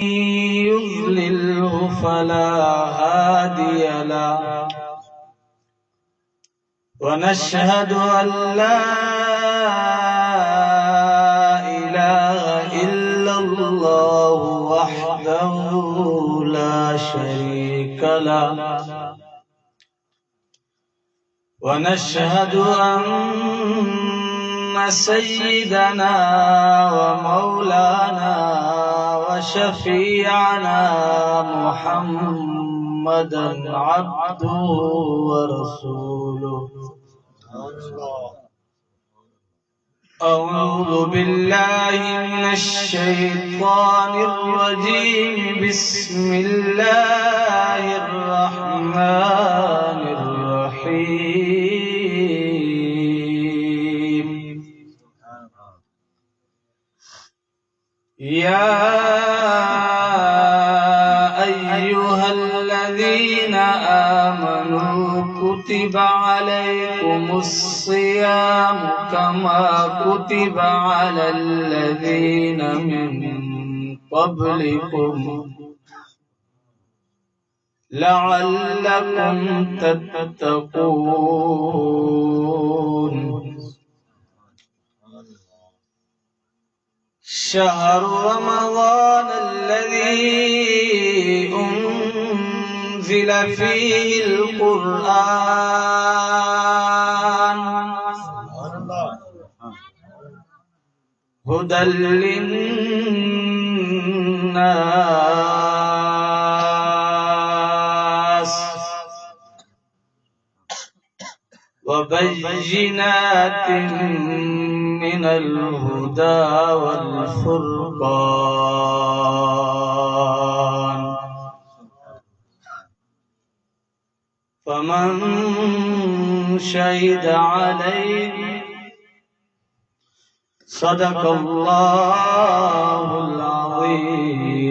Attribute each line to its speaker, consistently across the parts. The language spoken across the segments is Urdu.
Speaker 1: يضلله فلا هادي له ونشهد أن لا إله إلا الله وحده لا شريك له ونشهد أن سيدنا ومولانا وشفيعنا محمدا عبده ورسوله أعوذ بالله من الشيطان الرجيم بسم الله الرحمن الرحيم يا أيها الذين آمنوا كتب عليكم الصيام كما كتب على الذين من قبلكم لعلكم تتقون شهر رمضان الذي أنزل فيه القرآن هدى للناس وبينات من الهدى والفرقان فمن شهد عليه صدق الله العظيم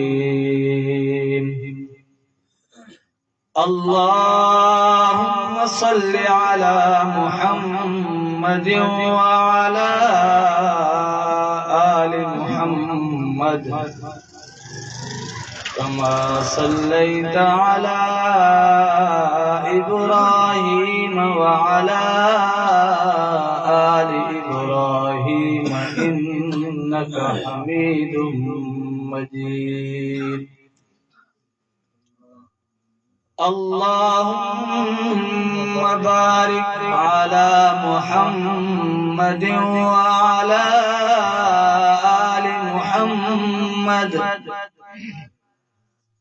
Speaker 1: اللهم صل على محمد وعلى آل محمد كما صليت على إبراهيم وعلى آل إبراهيم إنك حميد مجيد اللهم بارك على محمد وعلى آل محمد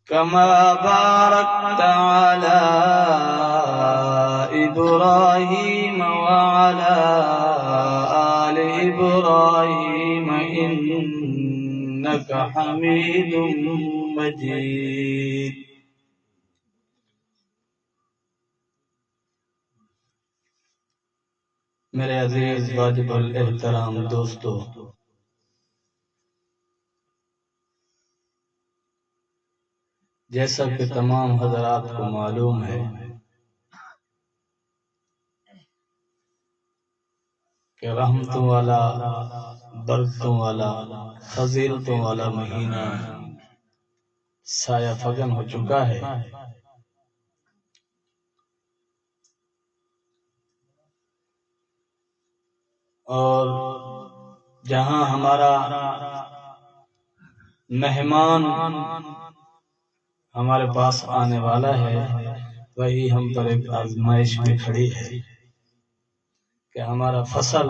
Speaker 1: كما باركت على إبراهيم وعلى آل إبراهيم إنك حميد مجيد میرے عزیز واجب الاحترام دوستو، جیسا کہ تمام حضرات کو معلوم ہے کہ رحمتوں والا، برکتوں والا، فضیلتوں والا مہینہ سایہ فگن ہو چکا ہے، اور جہاں ہمارا مہمان ہمارے پاس آنے والا ہے، وہی ہم پر ایک آزمائش میں کھڑی ہے کہ ہمارا فصل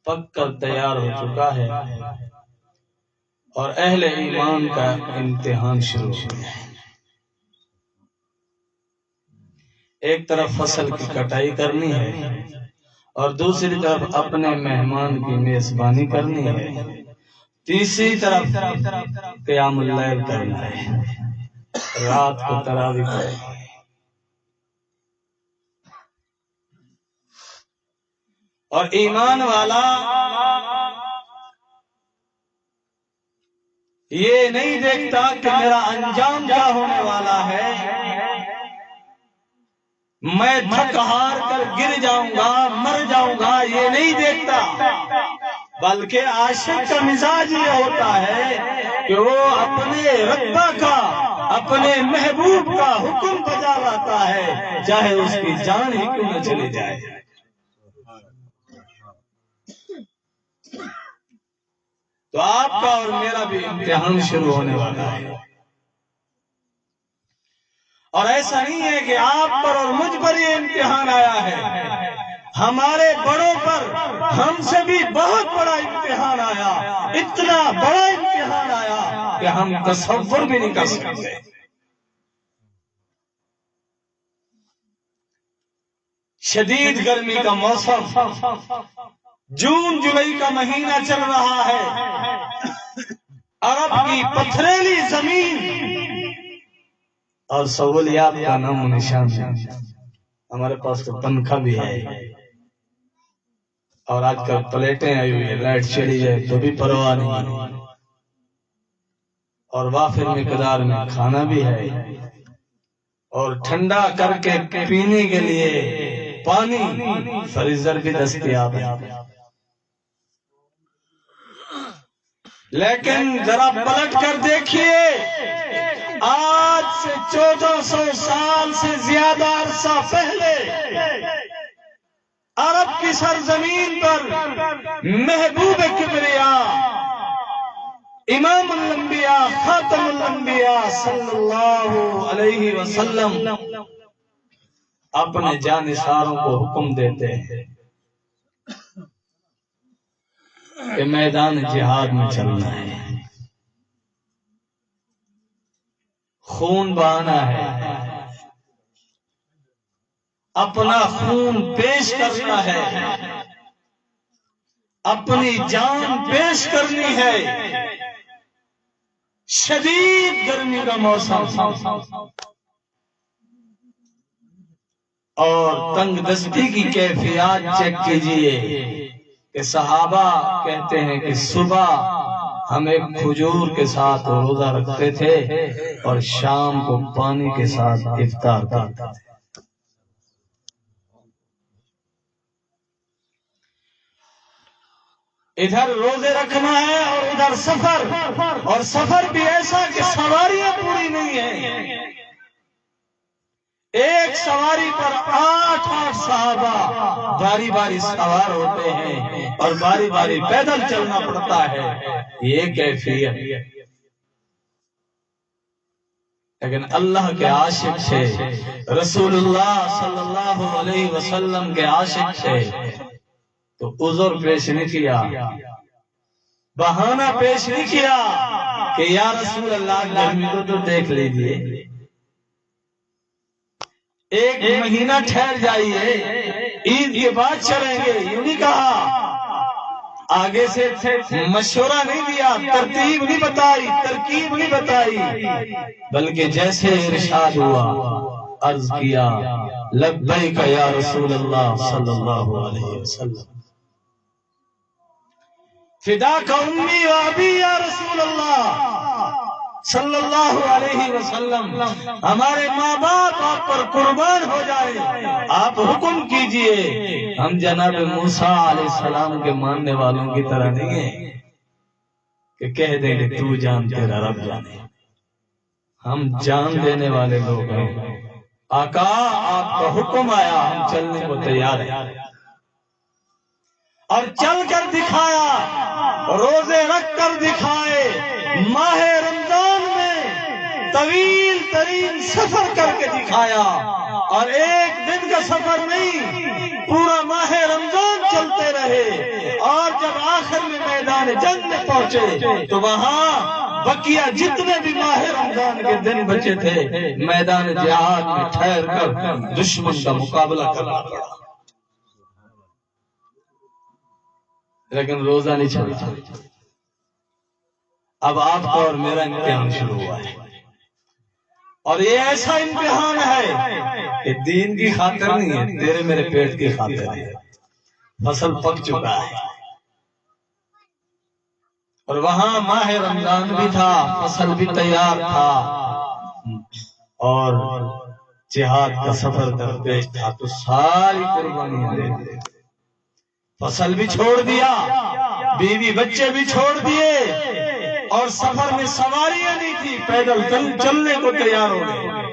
Speaker 1: پک کر تیار ہو چکا ہے اور اہل ایمان کا امتحان شروع ہو گیا ہے۔ ایک طرف فصل کی کٹائی کرنی ہے اور دوسری طرف اپنے مہمان کی میزبانی کرنی ہے، تیسری طرف قیام اللیل کرنا ہے، رات کو تراویح کرنا ہے۔ اور ایمان والا یہ نہیں دیکھتا کہ میرا انجام کیا ہونے والا ہے، میں تھک ہار کر گر جاؤں گا، مر جاؤں گا، یہ نہیں دیکھتا، بلکہ عاشق کا مزاج یہ ہوتا ہے کہ وہ اپنے ربا کا، اپنے محبوب کا حکم بجا لاتا ہے، چاہے اس کی جان ہی کیوں نہ چلی جائے۔ تو آپ کا اور میرا بھی امتحان شروع ہونے والا ہے، اور ایسا نہیں ہے کہ آپ پر اور مجھ پر یہ امتحان آیا ہے، ہمارے بڑوں پر ہم سے بھی بہت بڑا امتحان آیا، اتنا بڑا امتحان آیا کہ ہم تصور بھی نہیں کر سکتے۔ شدید گرمی کا موسم، جون جولائی کا مہینہ چل رہا ہے، عرب کی پتھریلی زمین اور سہولیات کا نام و نشان ہے۔ ہمارے پاس تو پنکھا بھی ہے، اور آج کل پلیٹیں آئی ہوئی ہے، لائٹ چلی جائے تو بھی پرواہ نہیں، اور وافر مقدار میں کھانا بھی ہے، اور ٹھنڈا کر کے پینے کے لیے پانی فریزر بھی دستیاب ہے۔ لیکن ذرا پلٹ کر دیکھیے، آج سے 1400 سال سے زیادہ عرصہ پہلے عرب کی سرزمین پر محبوب کبریاء، امام الانبیاء، خاتم الانبیاء صلی اللہ علیہ وسلم اپنے جانثاروں کو حکم دیتے ہیں کہ میدان جہاد میں چلنا ہے، خون بہانا ہے، اپنا خون پیش کرنا ہے، اپنی جان پیش کرنی ہے۔ شدید گرمی کا موسم اور تنگ دستی کی کیفیات چیک کیجئے کہ صحابہ کہتے ہیں کہ صبح ہم ایک کھجور کے ساتھ روزہ رکھتے تھے اور شام کو پانی کے ساتھ افطار کرتے تھے۔ ادھر روزے رکھنا ہے اور ادھر سفر، اور سفر بھی ایسا کہ سواریاں پوری نہیں ہیں، ایک سواری پر 8 صحابہ باری باری سوار ہوتے ہیں اور باری باری پیدل چلنا پڑتا ہے۔ یہ کیفیت، لیکن اللہ کے عاشق سے، رسول اللہ صلی اللہ علیہ وسلم کے عاشق سے تو عذر پیش نہیں کیا، بہانہ پیش نہیں کیا کہ یا رسول اللہ گرمی کو تو دیکھ لیجیے، ایک مہینہ ٹھہر جائیے، عید کے بعد چلیں گے، یوں نہیں کہا، آگے سے مشورہ نہیں دیا، ترتیب نہیں بتائی، ترکیب نہیں بتائی، بلکہ جیسے ارشاد ہوا عرض کیا لبیک یا رسول اللہ صلی اللہ علیہ وسلم، فداک امی و ابی یا رسول اللہ صلی اللہ علیہ وسلم، ہمارے ماں باپ آپ پر قربان ہو جائے، آپ حکم کیجئے۔ ہم جناب موسیٰ علیہ السلام کے ماننے والوں کی طرح نہیں ہیں کہ کہہ دیں کہ تو جان تیرا رب جانے، ہم جان دینے والے لوگ ہیں۔ آقا آپ کا حکم آیا، ہم چلنے کو تیار ہیں، اور چل کر دکھایا، روزے رکھ کر دکھائے، ماہ رمضان میں طویل ترین سفر کر کے دکھایا، اور ایک دن کا سفر نہیں، پورا ماہ رمضان چلتے رہے، اور جب آخر میں میدان جنگ میں پہنچے تو وہاں بقیہ جتنے بھی ماہ رمضان کے دن بچے تھے میدان جہاد میں ٹھہر کر دشمن کا مقابلہ کرنا پڑا، لیکن روزہ نہیں چھوڑا۔ اب آپ کا اور میرا امتحان شروع ہوا ہے، اور یہ ایسا امتحان ہے کہ دین کی خاطر نہیں ہے، تیرے میرے پیٹ کی خاطر ہے۔ فصل پک چکا ہے، اور وہاں ماہ رمضان بھی تھا، فصل بھی تیار تھا، اور جہاد کا سفر درپیش تھا، تو ساری قربانیاں دے دی، فصل بھی چھوڑ دیا، بیوی بچے بھی چھوڑ دیے اور سفر میں سواریاں نہیں تھی، پیدل چلنے کو تیار ہو گئے،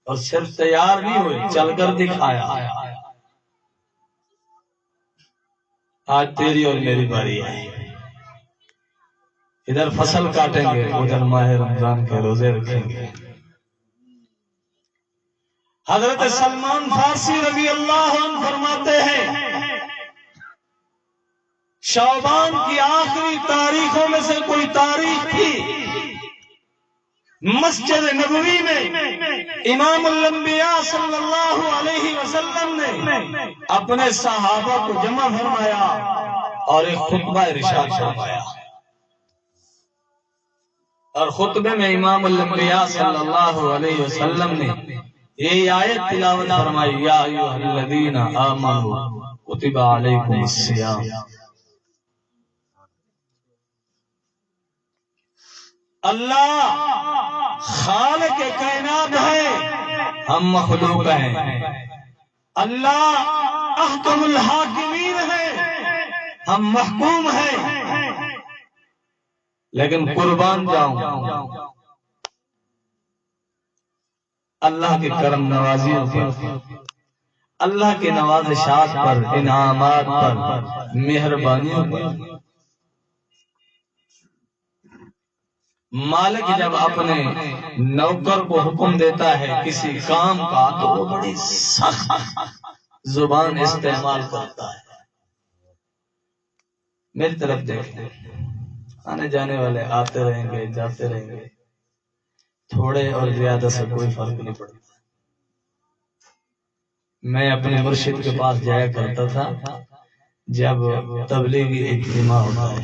Speaker 1: اور صرف تیار نہیں ہوئے، چل کر دکھایا۔ آج تیری اور میری باری ہے، ادھر فصل کاٹیں گے، ادھر ماہ رمضان کے روزے رکھیں گے۔ حضرت سلمان فارسی رضی اللہ عنہ فرماتے ہیں شعبان کی آخری تاریخوں میں سے کوئی تاریخ تھی، مسجد نبوی میں امام الانبیاء صلی اللہ علیہ وسلم نے اپنے صحابہ کو جمع فرمایا اور ایک خطبہ ارشاد فرمایا، اور خطبے میں امام الانبیاء صلی اللہ علیہ وسلم نے یہ آیت تلاوت فرمائی، یا ایھا الذین آمنوا کتب علیکم الصیام۔ اللہ خالق کائنات ہے، ہم مخلوق ہیں، اللہ احکم الحاکمین ہے، ہم محکوم ہیں، لیکن قربان جاؤں اللہ کے کرم نوازیوں پر، اللہ کے نوازشات پر، انعامات پر، مہربانیوں پر۔ مالک جب اپنے نوکر کو حکم دیتا ہے کسی کام کا تو وہ بڑی سخت زبان استعمال کرتا ہے۔ میری طرف دیکھیں، آنے جانے والے آتے رہیں گے، جاتے رہیں گے، تھوڑے اور زیادہ سے کوئی فرق نہیں پڑتا۔ میں اپنے مرشد کے پاس جایا کرتا تھا جب تبلیغی اجتماع ہوتا ہے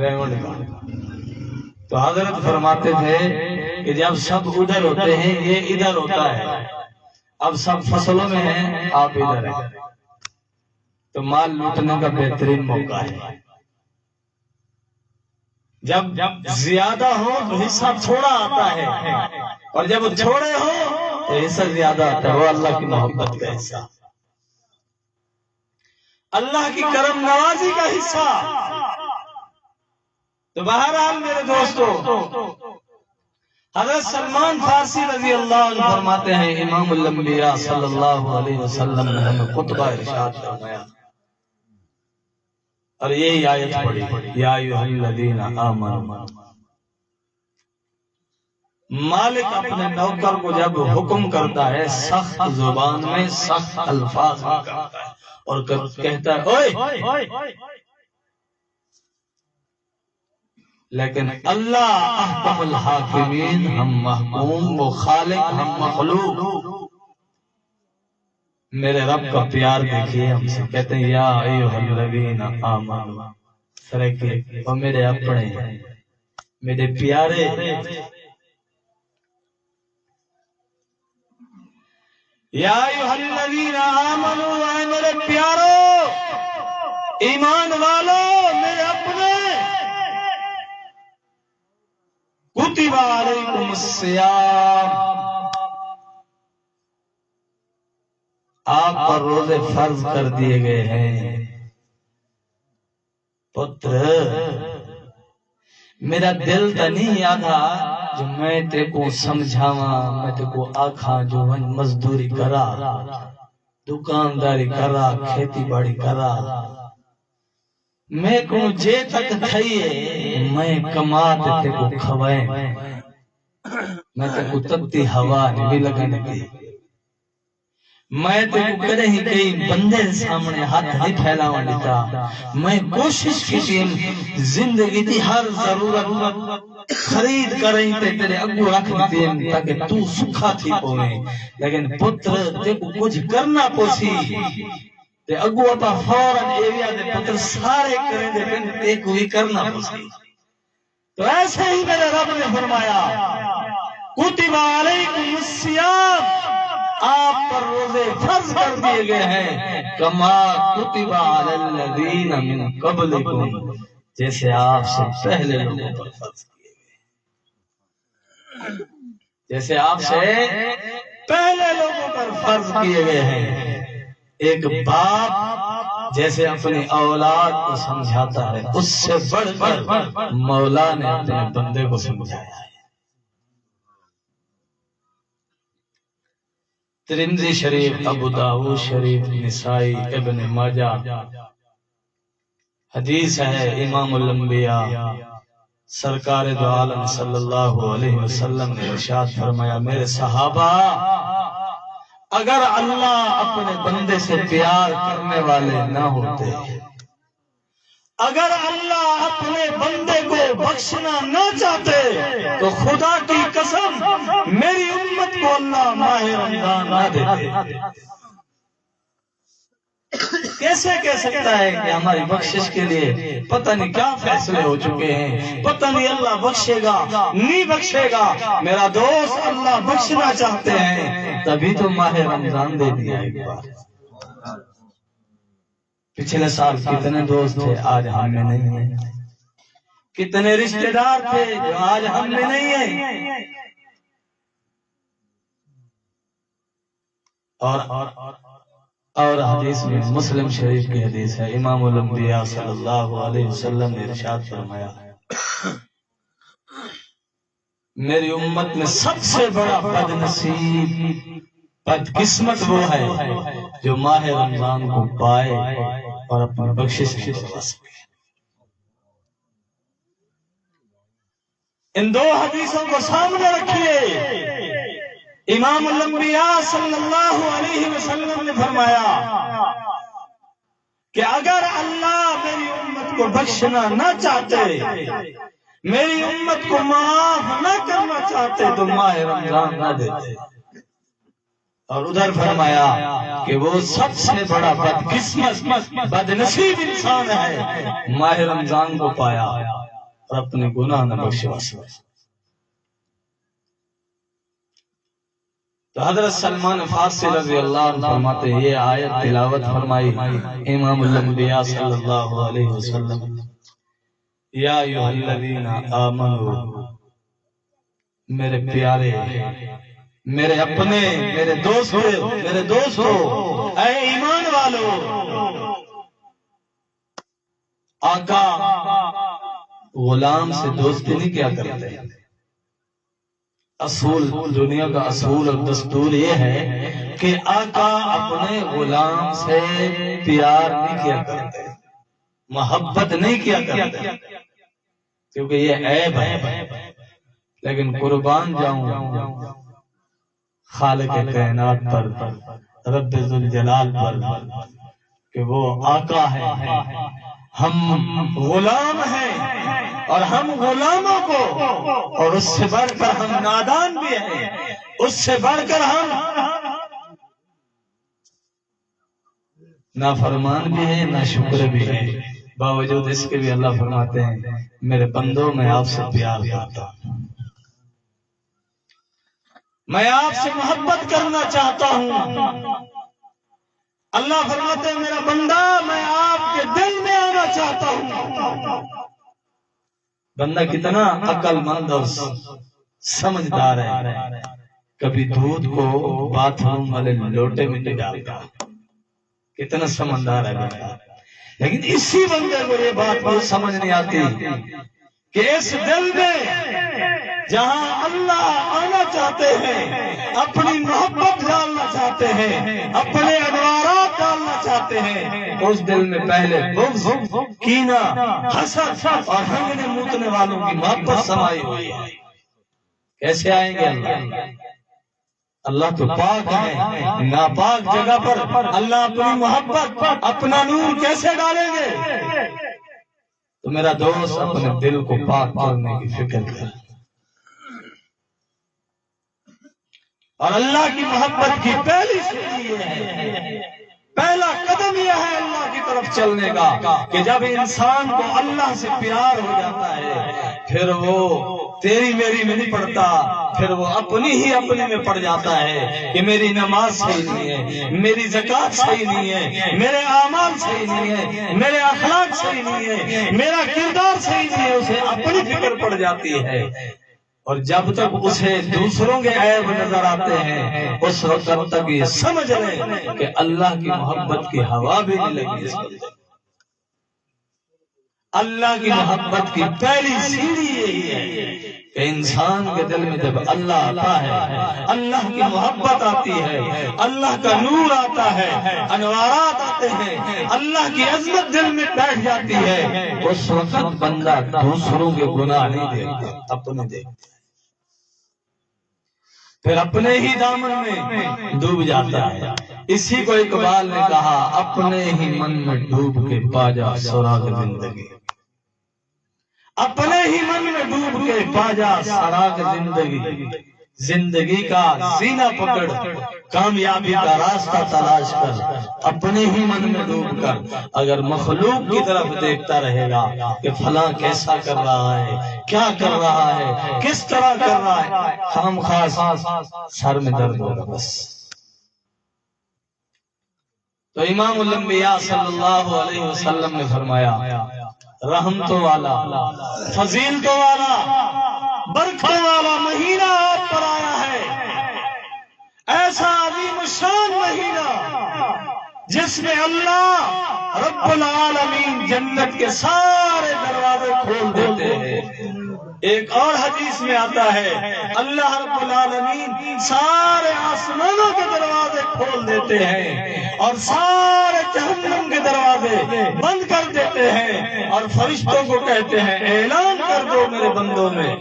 Speaker 1: ریونڈ کا، تو حضرت فرماتے تھے کہ جب سب ادھر ہوتے ہیں یہ ادھر ہوتا ہے، اب سب فصلوں میں ہیں آپ ادھر ہیں، تو مال لوٹنے کا بہترین موقع ہے۔ جب زیادہ ہو تو حصہ تھوڑا آتا ہے، اور جب تھوڑے ہو تو حصہ زیادہ آتا ہے، وہ اللہ کی محبت کا حصہ، اللہ کی کرم نوازی کا حصہ۔ تو بہرحال میرے دوستو، حضرت سلمان فارسی رضی اللہ عنہ فرماتے ہیں امام الانبیاء صلی اللہ علیہ وسلم نے ہمیں خطبہ ارشاد فرمایا اور یہی آیت پڑھی، یا ایھا الذین آمنوا۔ مالک اپنے نوکر کو جب حکم کرتا ہے سخت زبان میں، سخت الفاظ میں کرتا ہے اور کہتا ہے اوئے، لیکن اللہ احکم الحاکمین، ہم محکوم، وہ خالق، ہم مخلوق۔ میرے رب کا پیار دیکھیے ہم سے، کہتے ہیں یا ایھا الذین آمنوا، سرکے وہ میرے اپنے، میرے پیارے۔ یا ایھا الذین آمنوا، اے میرے پیارو، ایمان والو، میرے اپنے، کتب علیکم الصیام، آپ پر روزے فرض کر دیے گئے ہیں۔ پتر، میرا دل تو نہیں آدھا جو میں تے کو سمجھاواں، میں تے کو آکھاں جو مزدوری کرا، دکانداری کرا، کھیتی باڑی کرا، میں کو جے تک تھئیے میں کما تے کو کھوائیں، میں تے کو تتی ہوا نہیں لگنے دی، میں تے کو کرے ہی کئی بندے سامنے ہاتھ نہیں پھیلاواں دیتا، میں کوشش کی زندگی دی ہر ضرورت خرید کریں تے تیرے اگو رکھ دیتے تاکہ تو سکھا تھی پویں، لیکن پتر تے کو کچھ کرنا پوسی تے اگو اپا فوراں ایریا دے پتر سارے کریں دے پھر تے کو ہی کرنا پوسی۔ تو ایسے ہی میرے رب نے فرمایا کتب علیکم الصیام، آپ پر روزے فرض کر دیے گئے ہیں، کما کتب علی الذین من قبلکم، جیسے آپ سے پہلے لوگوں پر فرض کیے گئے، جیسے آپ سے پہلے لوگوں پر فرض کیے گئے ہیں۔ ایک باپ جیسے اپنی اولاد کو سمجھاتا ہے، اس سے بڑھ کر مولا نے اپنے بندے کو سمجھایا ہے۔ ترمذی شریف، ابو داؤد شریف، نسائی، ابن ماجہ حدیث ہے، امام الانبیاء سرکار دو عالم صلی اللہ علیہ وسلم نے ارشاد فرمایا، میرے صحابہ، اگر اللہ اپنے بندے سے پیار کرنے والے نہ ہوتے، اگر اللہ اپنے بندے کو بخشنا نہ چاہتے تو خدا کی قسم میری امت کو اللہ ماہ رمضان نہ دیتے۔ کیسے کہہ سکتا ہے کہ ہماری بخشش کے لیے پتہ نہیں کیا فیصلے ہو چکے ہیں، پتہ نہیں اللہ بخشے گا نہیں بخشے گا؟ میرا دوست، اللہ بخشنا چاہتے ہیں تبھی تو ماہ رمضان دے دیا ایک بار۔ پچھلے سال کتنے دوست تھے آج ہم میں نہیں ہیں، کتنے رشتہ دار تھے جو آج ہم میں نہیں ہیں، اور حدیث میں مسلم شریف کی حدیث ہے، امام الانبیاء صلی اللہ علیہ وسلم نے ارشاد فرمایا، میری امت میں سب سے بڑا بد نصیب، بد قسمت وہ ہے جو ماہ رمضان کو پائے اور اپنی بخشش نہیں کروا سکے۔ ان دو حدیثوں کو سامنے رکھیے، امام الانبیاء صلی اللہ علیہ وسلم نے فرمایا کہ اگر اللہ میری امت کو بخشنا نہ چاہتے، میری امت کو معاف نہ کرنا چاہتے تو ماہ رمضان نہ دیتے۔ اور ادھر فرمایا کہ وہ سب سے بڑا بدقسمت، بد نصیب انسان ہے ماہ رمضان کو پایا اور اپنے گناہ نہ بخشوا سکا۔ تو حضرت سلمان فارسی رضی اللہ عنہ فرماتے ہیں، یہ آیت تلاوت فرمائی امام الانبیاء صلی اللہ علیہ وسلم، یا ایھا الذین آمنوا، میرے پیارے، میرے اپنے، میرے دوستو، اے ایمان والو، آقا غلام سے دوستی نہیں کیا کرتے۔ اصول، دنیا کا اصول اور دستور یہ ہے کہ آقا اپنے غلام سے پیار نہیں کیا کرتے، محبت نہیں کیا کرتے، کیونکہ یہ عیب ہے۔ لیکن قربان جاؤں خالق کائنات پر، رب ذوالجلال پر، کہ وہ آقا ہے، ہم غلام ہیں، اور ہم غلاموں کو، اور اس سے بڑھ کر ہم نادان بھی ہیں، اس سے بڑھ کر ہم نافرمان بھی ہیں، ناشکر بھی ہیں، باوجود اس کے بھی اللہ فرماتے ہیں، میرے بندوں میں آپ سے پیار کرتا ہوں، میں آپ سے محبت کرنا چاہتا ہوں۔ اللہ فرماتے ہیں، میرا بندہ، میں آپ کے دل میں آنا چاہتا ہوں۔ بندہ کتنا عقل مند اور سمجھدار ہے، کبھی دودھ کو باتھ روم والے لوٹے میں نہیں ڈالتا، کتنا سمجھدار ہے بندہ۔ لیکن اسی بندے کو یہ بات بہت سمجھ نہیں آتی کہ اس دل میں جہاں اللہ آنا چاہتے ہیں، اپنی محبت ڈالنا چاہتے ہیں، اپنے انوارات ڈالنا چاہتے ہیں، اس دل میں پہلے بغض، کینہ، حسد اور ہنگنے موتنے والوں کی محبت سمائی ہوئی ہے۔ کیسے آئیں گے اللہ؟ اللہ تو پاک ہے، ناپاک جگہ پر اللہ اپنی محبت، اپنا نور کیسے ڈالیں گے؟ تو میرا دوست اپنے دل کو پاک کرنے کی فکر کر، اور اللہ کی محبت کی پہلی سیڑھی یہ ہے، پہلا قدم یہ ہے اللہ کی طرف چلنے کا کہ جب انسان کو اللہ سے پیار ہو جاتا ہے، پھر وہ تیری میری میں نہیں پڑتا، پھر وہ اپنی میں پڑ جاتا ہے کہ میری نماز صحیح نہیں ہے، میری زکوٰۃ صحیح نہیں ہے، میرے اعمال صحیح نہیں ہے، میرے اخلاق صحیح نہیں ہے، میرا کردار صحیح نہیں ہے، اسے اپنی فکر پڑ جاتی ہے۔ اور جب تک اسے دوسروں کے عیب نظر آتے ہیں اس وقت تک یہ سمجھ لیں کہ اللہ کی محبت کی ہوا بھی نہیں لگی اس کو۔ اللہ کی محبت کی پہلی سیڑھی یہی ہے کہ انسان کے دل میں جب اللہ آتا ہے، اللہ کی محبت آتی ہے، اللہ کا نور آتا ہے، انوارات آتے ہیں، اللہ کی عظمت دل میں بیٹھ جاتی ہے، اس وقت بندہ دوسروں کے گناہ نہیں دیکھتا، اپنے دیکھتا، پھر اپنے ہی دامن میں ڈوب جاتا ہے۔ اسی کو اقبال نے کہا، اپنے ہی من میں ڈوب کے پا جا سراغ زندگی، اپنے ہی من میں ڈوب کے پا جا سراغ زندگی، زندگی کا سینہ پکڑ، کامیابی کا راستہ تلاش کر، اپنے ہی من میں ڈوب کر۔ اگر مخلوق کی طرف دیکھتا رہے گا کہ فلاں کیسا کر رہا ہے، کیا کر رہا ہے، کس طرح کر رہا ہے، خام خاص سر میں درد ہوگا بس۔ تو امام الانبیاء صلی اللہ علیہ وسلم نے فرمایا، رحمتوں والا، فضیلتوں والا، برکھوں والا مہینہ آپ پر آیا ہے، ایسا عظیم الشان مہینہ جس میں اللہ رب العالمین جنت کے سارے دروازے کھول دیتے ہیں۔ ایک اور حدیث میں آتا ہے، اللہ رب العالمین سارے آسمانوں کے دروازے کھول دیتے ہیں اور سارے جہنم کے دروازے بند کر دیتے ہیں، اور فرشتوں کو کہتے ہیں، اعلان کر دو میرے بندوں میں،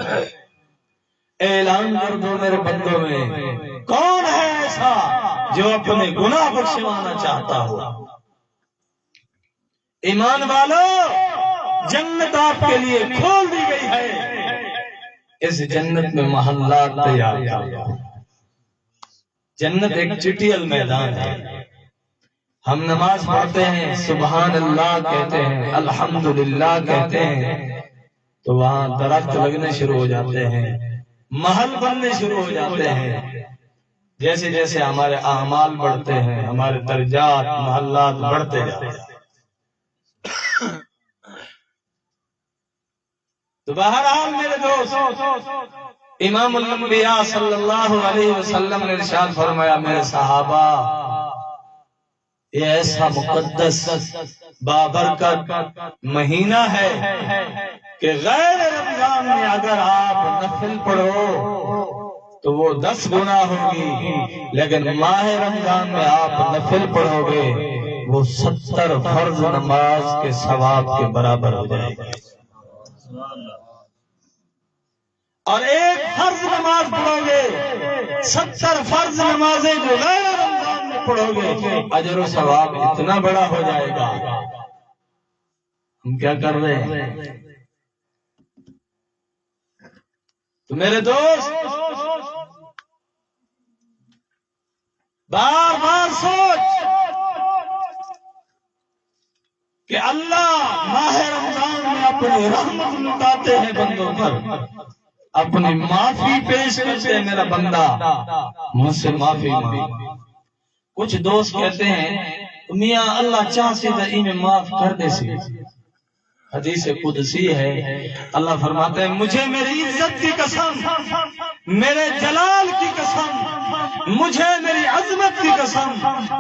Speaker 1: اعلان کر دو میرے بندوں میں، کون ہے ایسا جو اپنے گناہ بخشوانا چاہتا ہو۔ ایمان والو، جنت آپ کے لیے کھول دی گئی ہے، اس جنت میں محلات تیار کر۔ جنت ایک چٹیل میدان ہے، ہم نماز پڑھتے ہیں، سبحان اللہ کہتے ہیں، الحمدللہ کہتے ہیں، تو وہاں درخت لگنے شروع ہو جاتے ہیں، محل بننے شروع ہو جاتے ہیں۔ جیسے جیسے ہمارے اعمال بڑھتے ہیں، ہمارے درجات، محلات بڑھتے جاتے ہیں۔ تو بہرحال میرے دوست، امام الانبیاء صلی اللہ علیہ وسلم نے ارشاد فرمایا، میرے صحابہ، یہ ایسا مقدس بابرکت مہینہ ہے کہ غیر رمضان میں اگر آپ نفل پڑھو تو وہ 10 گنا ہوگی، لیکن ماہ رمضان میں آپ نفل پڑھو گے وہ 70 فرض نماز کے ثواب کے برابر ہو جائے گا۔ اور ایک فرض نماز پڑھو گے، 70 فرض نمازیں جو غیر رمضان میں پڑھو گے، اجر و ثواب اتنا بڑا ہو جائے گا۔ ہم کیا کر رہے ہیں؟ تو میرے دوست، بار بار سوچ کہ اللہ ماہ رمضان میں اپنی رحمت لٹاتے ہیں بندوں پر، اپنی معافی پیش کرتے ہیں، میرا بندہ مجھ سے معافی مانگ۔ کچھ دوست کہتے ہیں، میاں اللہ چاہتے تو انہیں معاف کر دے سی۔ حدیث قدسی ہے، اللہ فرماتے ہیں، مجھے میری عزت کی قسم، میرے جلال کی قسم، مجھے میری عظمت کی قسم،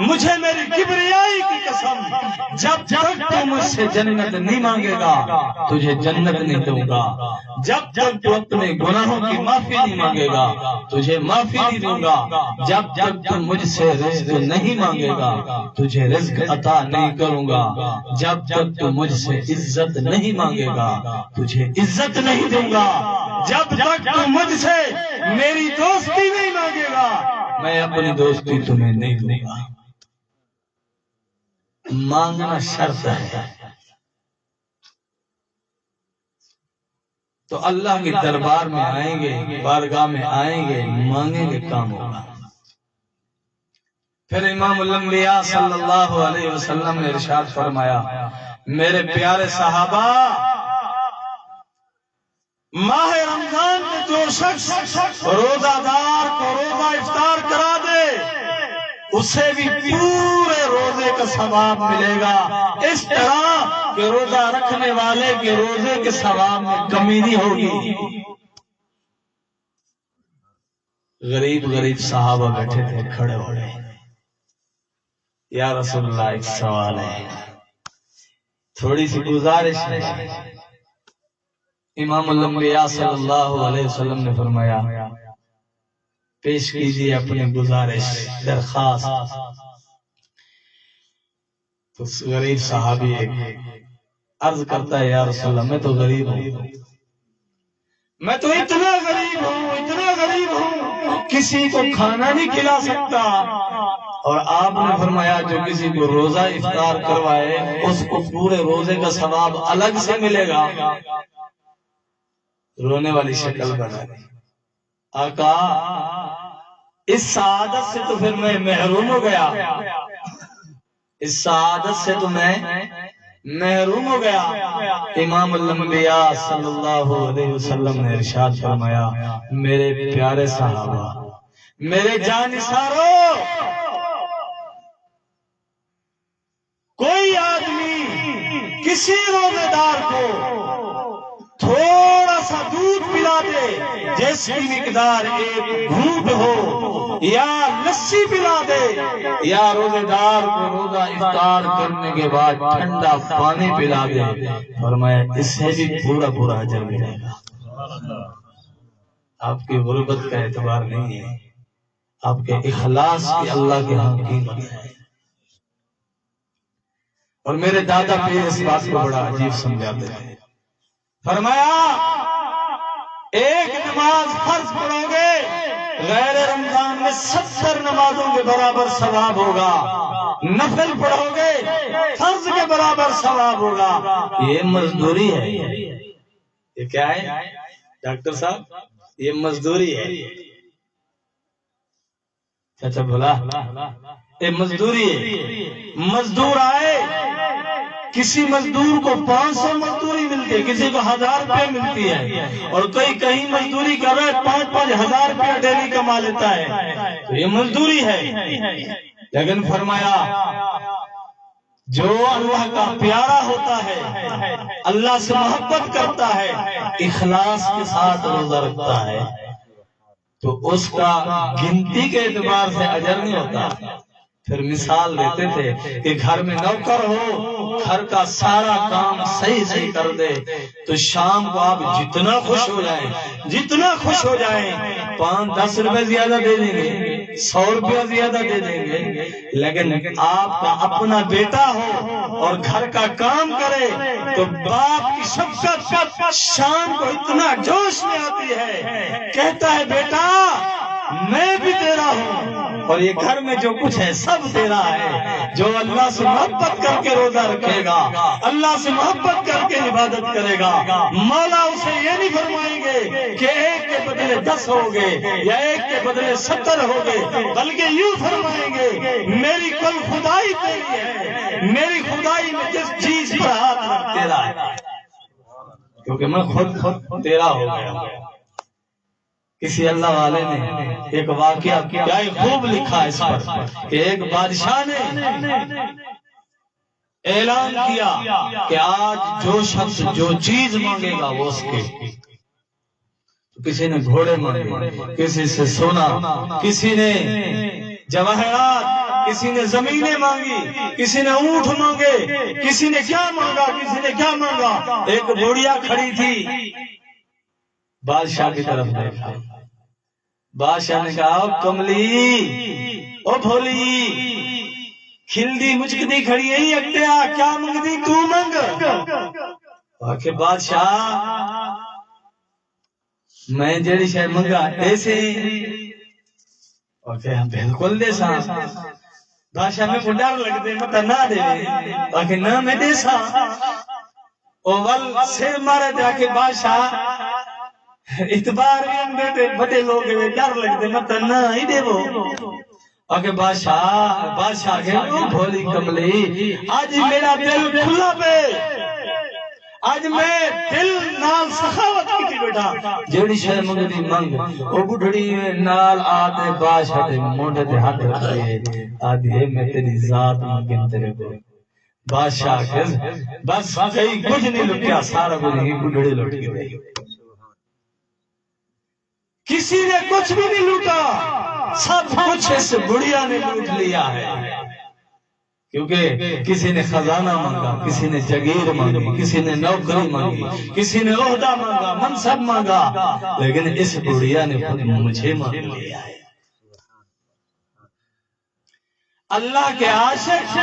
Speaker 1: مجھے میری کبریائی کی قسم، جب تک تو مجھ سے جنت نہیں مانگے گا تجھے جنت نہیں دوں گا، جب تک تو اپنے گناہوں کی معافی نہیں مانگے گا تجھے معافی نہیں دوں گا، جب تک تو مجھ سے رزق نہیں مانگے گا تجھے رزق عطا نہیں کروں گا، جب تک تو مجھ سے عزت نہیں مانگے گا تجھے عزت نہیں دوں گا، جب تک تو مجھ سے میری دوستی نہیں مانگے گا میں اپنی دوستی تمہیں نہیں دوں گا۔ مانگنا شرط ہے، تو اللہ کے دربار میں آئیں گے، بارگاہ میں آئیں گے، مانگیں گے، کام ہوگا۔ پھر امام الانبیاء صلی اللہ علیہ وسلم نے ارشاد فرمایا، میرے پیارے صحابہ، ماہ رمضان میں جو شخص روزہ دار کو روزہ افطار کرا دے اسے بھی پورے روزے کا ثواب ملے گا، اس طرح کہ روزہ رکھنے والے کے روزے کے ثواب میں کمی نہیں ہوگی۔ غریب صحابہ بیٹھے تھے، کھڑے ہو گئے، یا رسول اللہ ایک سوال ہے، تھوڑی سی گزارش ہے۔ امام الانبیاء صلی اللہ علیہ وسلم نے فرمایا پیش کیجیے اپنی گزارش، درخواست۔ تو غریب صحابی ایک عرض کرتا ہے، یا رسول اللہ میں تو غریب ہوں، میں تو اتنا غریب ہوں کسی کو کھانا نہیں کھلا سکتا، اور آپ نے فرمایا جو کسی کو روزہ افطار کروائے اس کو پورے روزے کا ثواب الگ سے ملے گا۔ رونے والی شکل بنا دی۔ آقا اس سعادت سے تو پھر میں محروم ہو گیا، اس سعادت سے تو میں محروم ہو گیا۔ امام الانبیاء صلی اللہ علیہ وسلم نے ارشاد فرمایا، میرے پیارے صحابہ، میرے جانثاروں، کوئی آدمی کسی روزے دار کو تھوڑا سا دودھ پلا دے جس کی مقدار ایک گھونٹ ہو، یا لسی پلا دے، یا روزے دار کو روزہ افطار کرنے کے بعد ٹھنڈا پانی پلا دے، فرمایا اس سے بھی پورا اجر ملے گا۔ آپ کی غربت کا اعتبار نہیں ہے، آپ کے اخلاص کی اللہ کے ہاں قیمت ہے۔ اور میرے دادا پیر اس بات کو بڑا عجیب سمجھاتے ہیں، فرمایا ایک نماز فرض پڑھو گے غیر رمضان میں 70 نمازوں کے برابر ثواب ہوگا، نفل پڑھو گے فرض کے برابر ثواب ہوگا۔ یہ مزدوری ہے، یہ کیا ہے ڈاکٹر صاحب؟ یہ مزدوری ہے۔ چچا بولا یہ مزدوری ہے۔ مزدور آئے، کسی مزدور کو 500 مزدوری ملتی ہے، کسی کو 1000 روپے ملتی ہے، اور کہیں مزدوری کر رہے 5-5 ہزار روپے ڈیلی کما لیتا ہے، تو یہ مزدوری ہے۔ لیکن فرمایا جو اللہ کا پیارا ہوتا ہے، اللہ سے محبت کرتا ہے، اخلاص کے ساتھ روزہ رکھتا ہے، تو اس کا گنتی کے اعتبار سے اجر نہیں ہوتا۔ پھر مثال دیتے تھے کہ گھر میں نوکر ہو، گھر کا سارا کام صحیح کر دے، تو شام کو آپ جتنا خوش ہو جائیں 5-10 روپے زیادہ دے دیں گے، 100 روپیہ زیادہ دے دیں گے، لیکن آپ کا اپنا بیٹا ہو اور گھر کا کام کرے تو باپ کی شفقت شام کو اتنا جوش میں آتی ہے، کہتا ہے بیٹا میں بھی تیرا ہوں، اور یہ گھر میں جو کچھ ہے سب تیرا ہے۔ جو اللہ سے محبت کر کے روزہ رکھے گا، اللہ سے محبت کر کے عبادت کرے گا، مولا اسے یہ نہیں فرمائیں گے کہ ایک کے بدلے 10 ہو گئے یا ایک کے بدلے 70 ہو گئے، بلکہ یوں فرمائیں گے میری کل خدائی تیری ہے، میری خدائی میں جس چیز پر ہاتھ رکھ تیرا ہے، کیونکہ میں خود تیرا ہو گیا۔ کسی اللہ والے نے ایک واقعہ کیا خوب لکھا اس پر کہ ایک بادشاہ نے اعلان کیا کہ آج جو شخص جو چیز مانگے گا وہ اس کے، کسی نے گھوڑے مانگے، کسی سے سونا، کسی نے جواہرات، کسی نے زمینیں مانگی، کسی نے اونٹ مانگے، کسی نے کیا مانگا۔ ایک بوڑھیا کھڑی تھی، بادشاہ کی طرف دیکھا، بادشاہ نے کہا او کملی، او بھولی، کھلدی مچکدی کھڑی ہے اکٹیا، کیا منگدی تو منگ۔ آکے بادشاہ میں جڑی شاید منگا ایسے، آکے بالکل دے سا۔ بادشاہ میں کو ڈر لگ دے مطا نہ دے، آکے نہ میں دے سا۔ اول سر مارے دے، آکے بادشاہ اتبار بیٹے بڑے لوگ ڈر لگتے مطلب نہ ہی دے وہ۔ آگے بادشاہ کے بھولی کملی، آج میرا دل کھلا پہ، آج میں دل نال سخاوت کی تھی بیٹا، جیڑی شاہ منگدی منگ، او بڑھڑی نال آتے بادشاہ دے موڑے دے ہاتھ رکھتے، آدھی ہے میں تیری ذات مانگن تیرے کو۔ بادشاہ کے بس کئی کچھ نہیں لٹیا، سارا کچھ ہی بڑھڑی لٹ کے دے۔ کسی نے کچھ بھی نہیں لوٹا، سب کچھ اس بڑھیا نے لوٹ لیا ہے، کیونکہ کسی نے خزانہ مانگا، کسی نے جگیر مانگی، کسی نے نوکری مانگی، کسی نے عہدہ مانگا، منصب مانگا، لیکن اس بڑھیا نے خود مجھے مانگ لیا ہے۔ اللہ کے عاشق،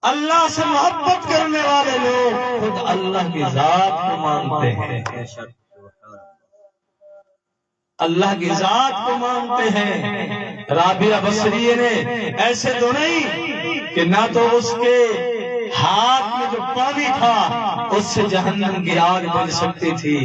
Speaker 1: اللہ سے محبت کرنے والے لوگ خود اللہ کی ذات کو مانتے ہیں، اللہ کی ذات کو مانتے ہیں۔ رابعہ بصریہ نے ایسے تو نہیں کہ نہ تو اس کے ہاتھ میں جو پانی تھا اس سے جہنم کی آگ بل سکتی تھی،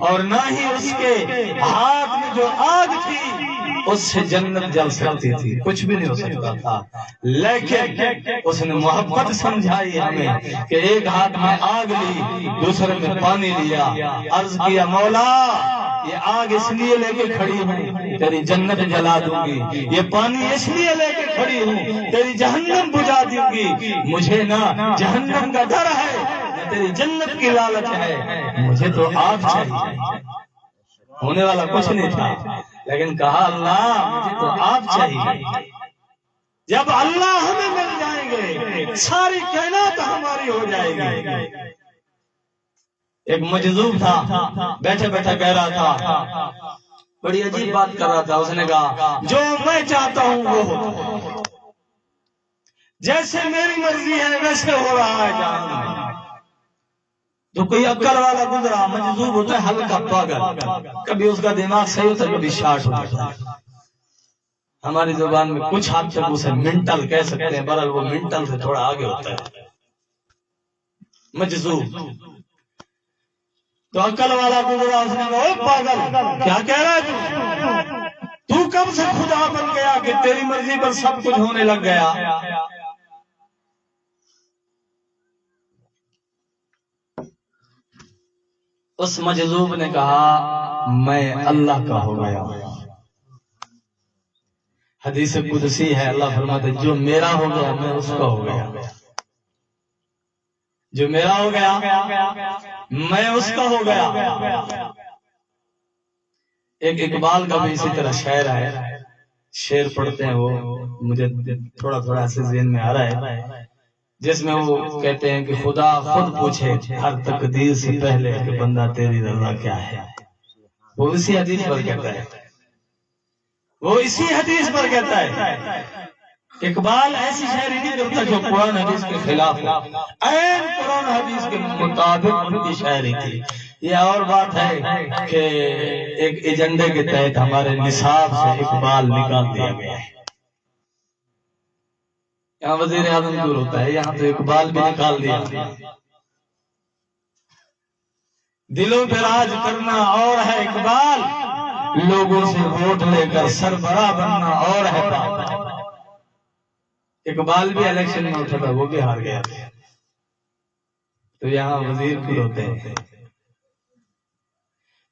Speaker 1: اور نہ ہی اس کے ہاتھ میں جو آگ تھی اس سے جنت جل سکتی تھی، کچھ بھی نہیں ہو سکتا تھا، لیکن اس نے محبت سمجھائی ہمیں کہ ایک ہاتھ میں آگ لی، دوسرے میں پانی لیا، عرض کیا مولا یہ آگ اس لیے لے کے کھڑی ہوں تیری جنت جلا دوں گی، یہ پانی اس لیے لے کے کھڑی ہوں تیری جہنم بجھا دوں گی، مجھے نہ جہنم کا ڈر ہے نہ تیری جنت کی لالچ ہے، مجھے تو آگ چاہیے۔ ہونے والا کچھ نہیں تھا، لیکن کہا اللہ مجھے تو آپ چاہیے۔ جب اللہ ہمیں مل جائیں گے ساری کائنات ہماری ہو جائے گی۔ ایک مجذوب تھا، بیٹھے بیٹھے کہہ رہا تھا، بڑی عجیب بات کر رہا تھا، اس نے کہا جو میں چاہتا ہوں وہ ہوتا، جیسے میری مرضی ہے ویسے ہو رہا ہے جہاں۔ تو کوئی عقل والا گزرا، مجذوب ہوتا ہے ہلکا پاگل، کبھی اس کا دماغ صحیح ہوتا ہے کبھی شارٹ ہوتا ہے، ہماری زبان میں کچھ حد تک اسے منٹل کہہ سکتے ہیں، بہرحال وہ منٹل سے تھوڑا آگے ہوتا ہے، مجذوب۔ تو عقل والا گزرا، اس نے کہا او پاگل کیا کہہ رہا ہے تو کب سے خدا بن گیا کہ تیری مرضی پر سب کچھ ہونے لگ گیا؟ اس مجذوب نے کہا میں اللہ کا ہو گیا۔ حدیث قدسی ہے، اللہ فرماتے جو میرا ہو گیا میں اس کا ہو گیا، جو میرا ہو گیا میں اس کا ہو گیا۔ ایک اقبال کا بھی اسی طرح شعر ہے، شعر پڑھتے ہیں، وہ مجھے تھوڑا تھوڑا ایسے ذہن میں آ رہا ہے، جس میں وہ کہتے ہیں کہ خدا خود پوچھے ہر تقدیر سے پہلے کہ بندہ تیری رضا کیا ہے۔ وہ اسی حدیث پر کہتا ہے، وہ اسی حدیث پر کہتا ہے۔ اقبال ایسی شاعری نہیں کرتا جو قرآن حدیث کے خلاف ہو، عین قرآن حدیث کے مطابق ان کی شاعری تھی۔ یہ اور بات ہے کہ ایک ایجنڈے کے تحت ہمارے نصاب سے اقبال نکال دیا گیا ہے، یہاں وزیر اعظم دور ہوتا ہے، یہاں تو اقبال بھی نکال دیا۔ دلوں پہ راج کرنا اور ہے اقبال، لوگوں سے ووٹ لے کر سربراہ بننا اور ہے بات۔ اقبال بھی الیکشن میں اٹھا تھا، وہ بھی ہار گیا، تو یہاں وزیر کیوں ہوتے ہیں؟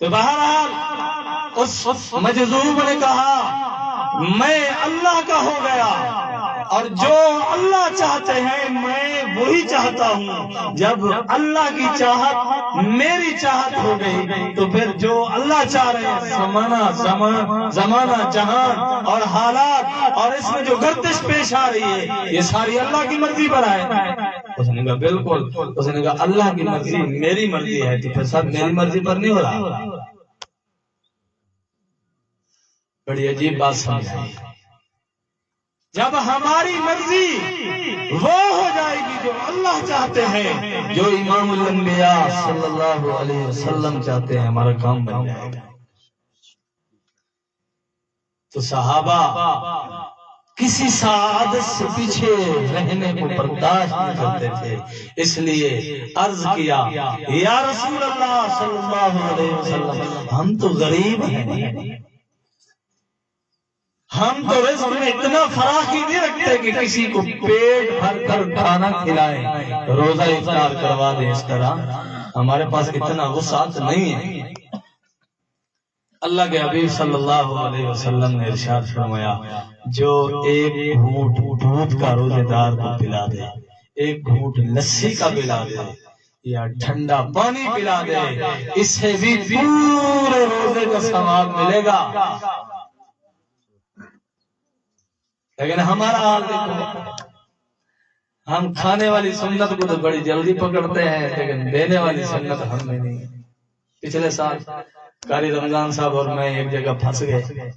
Speaker 1: تو بہرحال اس مجذوب نے کہا میں اللہ کا ہو گیا، اور جو اللہ چاہتے ہیں میں وہی چاہتا ہوں۔ جب اللہ کی چاہت میری چاہت ہو گئی تو پھر جو اللہ چاہ رہے ہیں، زمانہ جہان اور حالات اور اس میں جو گردش پیش آ رہی ہے یہ ساری اللہ کی مرضی پر ہے۔ اس نے کہا بالکل، اس نے کہا اللہ کی مرضی میری مرضی ہے تو پھر سب میری مرضی پر نہیں ہو رہا۔ بڑی عجیب بات سمجھائی، جب ہماری مرضی وہ ہو جائے گی جو اللہ چاہتے ہیں، جو امام الانبیاء صلی اللہ علیہ وسلم چاہتے ہیں، ہمارا کام بن جائے گا۔ تو صحابہ کسی سعادت سے پیچھے رہنے کو برداشت نہیں کرتے تھے، اس لیے عرض کیا یا رسول اللہ صلی اللہ علیہ وسلم ہم تو غریب ہیں، ہم تو رزق میں اتنا فراخی نہیں رکھتے کہ کسی کو پیٹ بھر کر کھانا کھلائیں، روزہ افطار کروا دیں، اس طرح ہمارے پاس اتنا وسعت نہیں ہے۔ اللہ کے حبیب صلی اللہ علیہ وسلم نے ارشاد فرمایا جو ایک گھونٹ دودھ کا روزے دار کو پلا دے، ایک گھونٹ لسی کا پلا دے، یا ٹھنڈا پانی پلا دے، اس سے بھی پورے روزے کا ثواب ملے گا۔ لیکن ہمارا حال دیکھو، ہم کھانے والی سنت کو تو بڑی جلدی پکڑتے ہیں، لیکن دینے والی سنت ہم میں نہیں۔ پچھلے سال قاری رمضان صاحب اور میں ایک جگہ پھنس گئے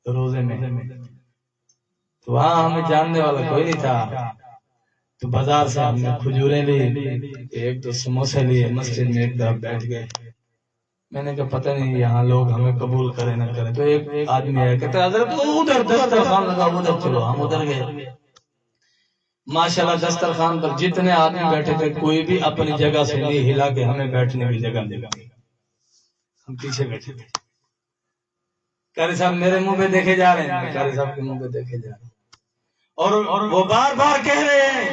Speaker 1: روزے میں، تو وہاں ہمیں جاننے والا کوئی نہیں تھا، تو بازار سے ہم نے کھجوریں لی، ایک دو سموسے لیے، مسجد میں ایک طرف بیٹھ گئے۔ میں نے کہا پتہ نہیں یہاں لوگ ہمیں قبول کرے نہ کرے، تو ایک آدمی آیا کہتا حضرت ادھر دسترخوان لگا ادھر چلو، ہم ادھر گئے۔ ماشاءاللہ دسترخوان پر جتنے آدمی بیٹھے تھے کوئی بھی اپنی جگہ سے نہیں ہلا کہ ہمیں بیٹھنے کی جگہ دے گا، ہم پیچھے بیٹھے تھے۔ قاری صاحب میرے منہ پہ دیکھے جا رہے ہیں، قاری صاحب کے منہ پہ دیکھے جا رہے ہیں، اور وہ بار بار کہہ رہے ہیں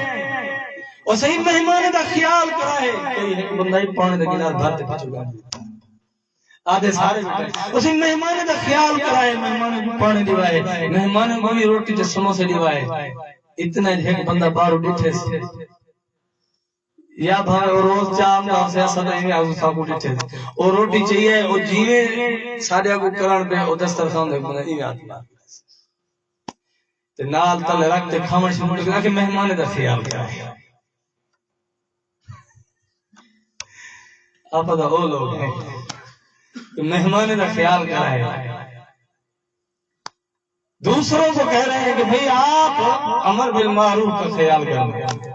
Speaker 1: اور صحیح مہمان کا خیال کرا ہے، کوئی ایک بندہ ہی پانی کا گلاس بھرتے پیچھے گا آدھے سارے اسی مہمان کا خیال کرا ہے، مہمان کو پانی دیوائے، مہمان کو بھی روٹی جو سموسے دیوائے، اتنا ایک بندہ باہر اٹھے یا بھائی اور روز چام کا سے ایسا نہیں ہے اس کو اٹھے اور روٹی چاہیے اور جیوے ساڈے کو کرن پہ او دسترخوان دے بنا نہیں آتا تے نال تل رکھ تے کھاون شروع کر کے مہمان دا خیال کرے۔ آپ دا وہ لوگ ہیں کہ مہمان دا خیال کرے، دوسروں کو کہہ رہے ہیں کہ بھئی آپ امر بالمعروف کا خیال کریں،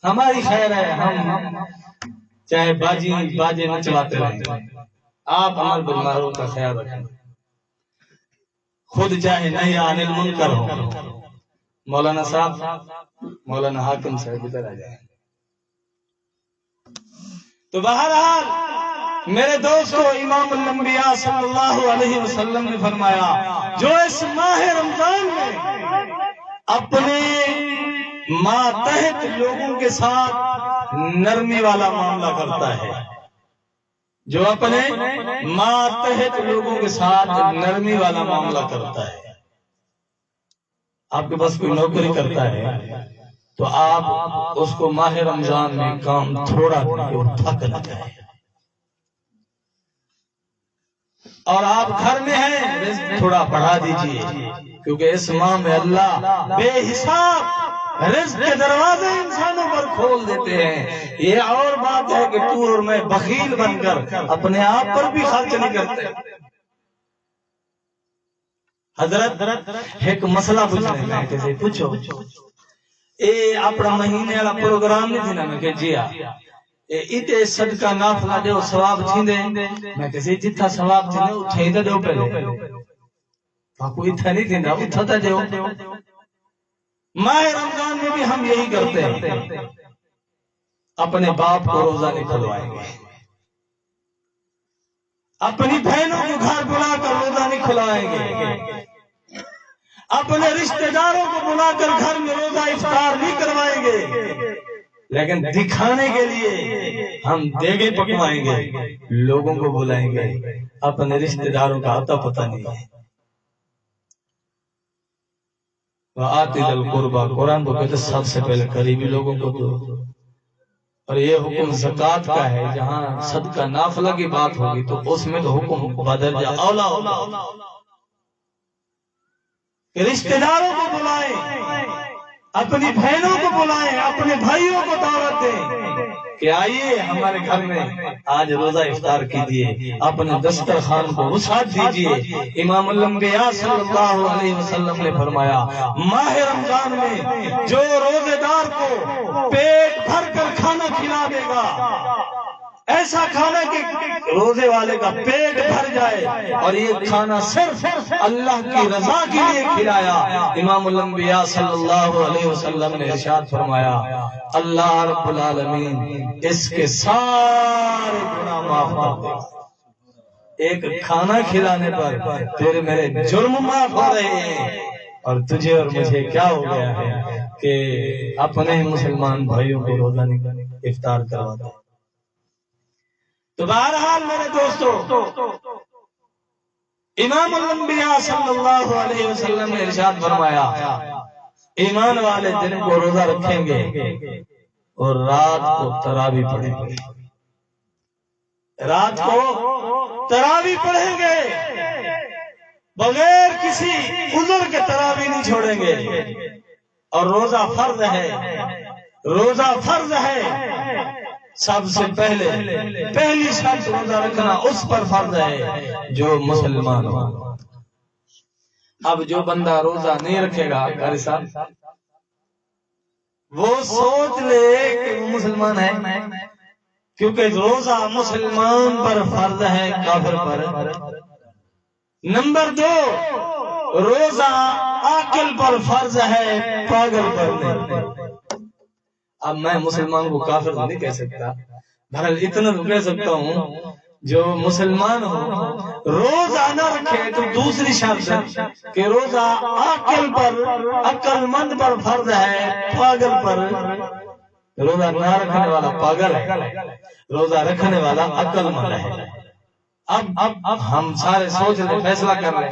Speaker 1: ہماری خیر ہے، ہم چاہے باجے نہ چلاتے رہیں، آپ امر بالمعروف کا خیال رکھیں، خود چاہے نہیں عن المنکر ہو۔ مولانا صاحب، مولانا حاکم صاحب ادھر آ جائیں۔ تو بہرحال میرے دوستو، امام الانبیاء صلی اللہ علیہ وسلم نے فرمایا جو اس ماہ رمضان میں اپنے ماتحت لوگوں کے ساتھ نرمی والا معاملہ کرتا ہے، جو اپنے ماتحت لوگوں کے ساتھ نرمی والا معاملہ کرتا ہے، آپ کے پاس کوئی نوکری کرتا ہے تو آپ اس کو ماہ رمضان میں کام تھوڑا تھک نہ جائے، اور آپ گھر میں ہیں رزق تھوڑا بڑھا دیجئے، کیونکہ اس ماہ میں اللہ بے حساب رزق کے دروازے انسانوں پر کھول دیتے ہیں۔ یہ اور بات ہے کہ تو اور میں بخیل بن کر اپنے آپ پر بھی خرچ نہیں کرتے۔ حضرت ایک مسئلہ پوچھنے میں کسی پوچھو، اے اپنا مہینے والا پروگرام نہیں تھی نا؟ میں کہ جی ہاں، ایتے صدقہ نافلہ دے ثواب تھیندے، میں کسی جتھا ثواب تھیندے اٹھے ہی دے پہلے باپو اتھا نہیں تھیندا اتھا تا دیو۔ ماہ رمضان میں بھی ہم یہی کرتے ہیں، اپنے باپ کو روزہ نہیں کھلوائیں گے، اپنی بہنوں کو گھر بلا کر روزہ نہیں کھلائیں گے، اپنے رشتہ داروں کو بلا کر گھر میں روزہ افطار نہیں کروائیں گے، لیکن دکھانے کے لیے ہم دیگیں پکوائیں گے، لوگوں کو بلائیں گے، اپنے رشتہ داروں کا عطا پتہ نہیں ہے۔ وَآتِ ذِی الْقُرْبَى، قرآن کو کہتے سب سے پہلے قریبی لوگوں کو دو، اور یہ حکم زکوٰۃ کا ہے، جہاں صدقہ نافلہ کی بات ہوگی تو اس میں تو حکم بدرجہ اولا ہوگا، رشتہ داروں کو بلائیں، اپنی بہنوں کو بلائیں، اپنے بھائیوں کو دعوت دیں کہ آئیے ہمارے گھر میں آج روزہ افطار کیجیے، اپنے دسترخوان کو وسعت دیجیے۔ امام الانبیاء صلی اللہ علیہ وسلم نے فرمایا ماہ رمضان میں جو روزے دار کو پیٹ بھر کر کھانا کھلا دے گا، ایسا کھانا کہ روزے والے کا پیٹ بھر جائے، اور یہ کھانا صرف اللہ کی رضا کے لیے کھلایا، امام الانبیاء صلی اللہ علیہ وسلم نے ارشاد فرمایا اللہ رب العالمین اس کے سارے گناہ معاف کر دے گا۔ ایک کھانا کھلانے پر تیرے میرے جرم معاف ہو رہے ہیں، اور تجھے اور مجھے کیا ہو گیا ہے کہ اپنے مسلمان بھائیوں کو روزہ نہیں افطار کرواتا ہے۔ تو بہرحال میرے دوستو، امام الانبیاء صلی اللہ علیہ وسلم نے ارشاد فرمایا ایمان والے جن کو روزہ رکھیں گے اور رات کو تراویح پڑھیں گے، رات کو تراویح پڑھیں گے، بغیر کسی عذر کے تراویح نہیں چھوڑیں گے، اور روزہ فرض ہے، روزہ فرض ہے، سب سے پہلی شرط روزہ رکھنا اس پر فرض ہے جو مسلمان ہو۔ اب جو بندہ روزہ نہیں رکھے گا قاری صاحب، وہ سوچ لے کہ وہ مسلمان ہے، کیونکہ روزہ مسلمان پر فرض ہے، کافر پر۔ نمبر 2، روزہ عاقل پر فرض ہے، پاگل پر نہیں۔ اب میں مسلمان کو کافر نہیں کہہ سکتا، بہرحال اتنا تو کہہ سکتا ہوں جو مسلمان ہو روزہ نہ رکھے تو دوسری شرط کہ روزہ عاقل پر، عقل مند پر فرض ہے، پاگل پر۔ روزہ نہ رکھنے والا پاگل ہے، روزہ رکھنے والا عقل مند ہے۔ اب ہم سارے سوچ لیں، فیصلہ کر لیں۔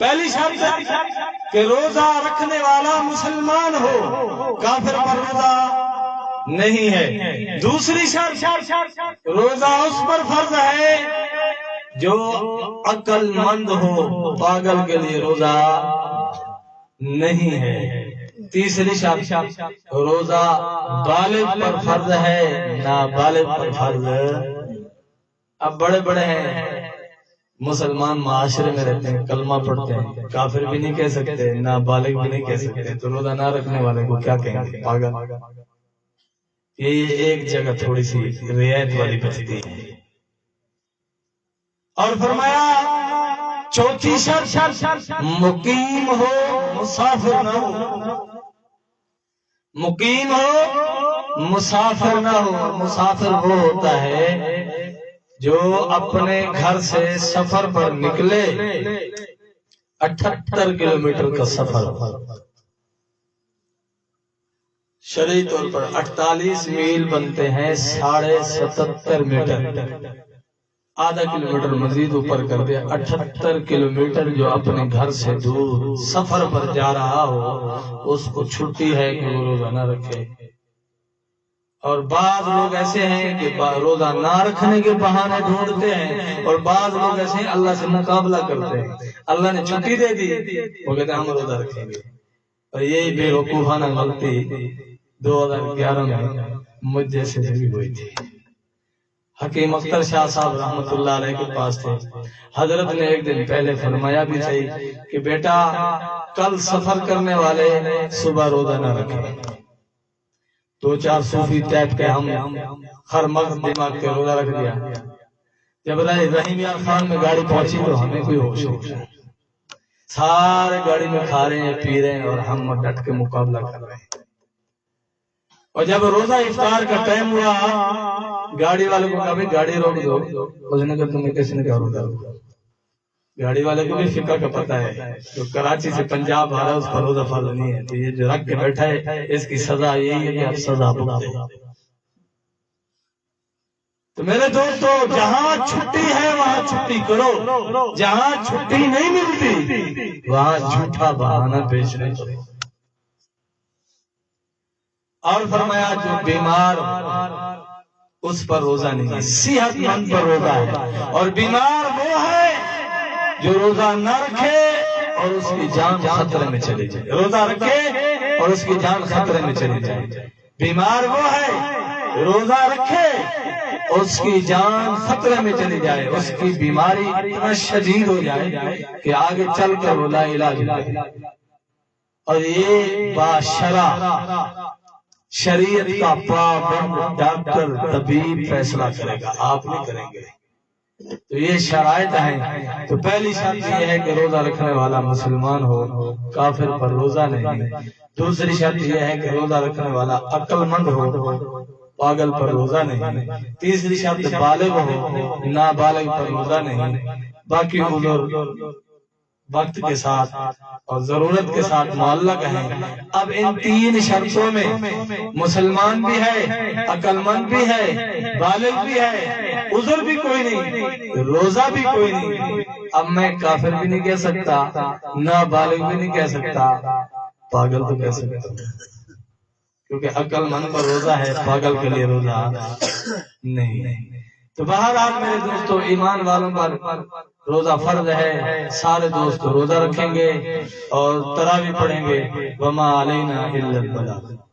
Speaker 1: پہلی شرط کہ روزہ رکھنے والا مسلمان ہو، کافر پر روزہ نہیں ہے۔ دوسری شرط روزہ اس پر فرض ہے جو عقل مند ہو، پاگل کے لیے روزہ نہیں ہے۔ تیسری شرط روزہ بالغ پر فرض ہے، نابالغ پر فرض۔ اب بڑے بڑے ہیں مسلمان معاشرے میں رہتے ہیں، کلمہ پڑھتے ہیں، کافر بھی نہیں کہہ سکتے، نابالغ بھی نہیں کہہ سکتے، تو روزہ نہ رکھنے والے کو کیا کہیں گے؟ پاگل۔ یہ ایک جگہ تھوڑی سی رعایت والی بستی ہے۔ اور فرمایا چوتھی شرط مقیم ہو، مسافر نہ ہو۔ مقیم ہو، مسافر نہ ہو۔ مسافر وہ ہوتا ہے جو اپنے گھر سے سفر پر نکلے 78 کلومیٹر کا سفر، شرعی طور پر 48 میل بنتے ہیں، 77.5 میٹر، آدھا کلومیٹر مزید اوپر کر دیا، 78 کلومیٹر جو اپنے گھر سے دور سفر پر جا رہا ہو، اس کو چھٹی ہے کہ وہ روزہ نہ رکھے۔ اور بعض لوگ ایسے ہیں کہ روزہ نہ رکھنے کے بہانے ڈھونڈتے ہیں، اور بعض لوگ ایسے ہیں اللہ سے مقابلہ کرتے ہیں، اللہ نے چھٹی دے دی، وہ کہتے ہیں ہم روزہ رکھیں گے۔ اور یہی بے وقوفانہ غلطی 2011 میں مجھ جیسے سے بھی ہوئی تھی۔ حکیم اختر شاہ صاحب رحمت اللہ علیہ کے پاس تھے، حضرت نے ایک دن پہلے فرمایا بھی تھی کہ بیٹا کل سفر کرنے والے صبح روزہ نہ رکھیں۔ 2-4 صوفی ٹیپ کے ہم ہر مغز دماغ کے روزہ رکھ دیا۔ جب رحیم یار خان میں گاڑی پہنچی تو ہمیں کوئی ہوش نہیں، سارے گاڑی میں کھا رہے ہیں، پی رہے ہیں، اور ہم ڈٹ کے مقابلہ کر رہے ہیں۔ اور جب روزہ افطار کا ٹائم ہوا، گاڑی والے کو کہا بھائی گاڑی روک دو، اس نے کہا تمہیں کسی نے کہا روزہ روکو؟ گاڑی والے کو بھی فقہ کا پتہ ہے، جو کراچی سے پنجاب آ رہا ہے اس پر روزہ فرض نہیں ہے، تو یہ جو رکھ کے بیٹھا ہے اس کی سزا یہی ہے کہ آپ سزا بھگتے۔ تو میرے دوستو، جہاں چھٹی ہے وہاں چھٹی کرو، جہاں چھٹی نہیں ملتی وہاں جھوٹا بہانہ پیش نہیں کرو۔ اور فرمایا جو بیمار اس پر روزہ نہیں ہے، صحت مند پر روزہ ہے۔ اور بیمار وہ ہے جو روزہ نہ رکھے اور اس کی جان خطرے میں چلی جائے، روزہ رکھے اور اس کی جان خطرے میں چلی جائے۔ بیمار وہ ہے روزہ رکھے اس کی جان خطرے میں چلی جائے، اس کی بیماری اتنا شدید ہو جائے کہ آگے چل کر وہ لا علاج نہ۔ اور یہ باشرع شریعت کا پابند ڈاکٹر طبیب فیصلہ کرے گا، آپ نہیں کریں گے۔ تو یہ شرائط ہیں۔ تو پہلی شرط یہ ہے کہ روزہ رکھنے والا مسلمان ہو، کافر پر روزہ نہیں۔ دوسری شرط یہ ہے کہ روزہ رکھنے والا عقل مند ہو، پاگل پر روزہ نہیں۔ تیسری شرط بالغ ہو، نابالغ پر روزہ نہیں۔ باقی عذر وقت کے ساتھ اور ضرورت کے ساتھ معلق ہیں۔ اب ان 3 شرطوں میں مسلمان بھی ہے، عقل مند بھی ہے، بالغ بھی ہے، عذر بھی کوئی نہیں، روزہ بھی کوئی نہیں۔ اب میں کافر بھی نہیں کہہ سکتا، نابالغ بھی نہیں کہہ سکتا، پاگل تو کہہ سکتا ہوں، کیونکہ عقل مند پر روزہ ہے، پاگل کے لیے روزہ نہیں۔ تو بہرحال میرے دوستو، ایمان والوں پر روزہ فرض ہے، سارے دوست روزہ رکھیں گے اور تراویح پڑھیں گے، وما علینا الا البلاغ۔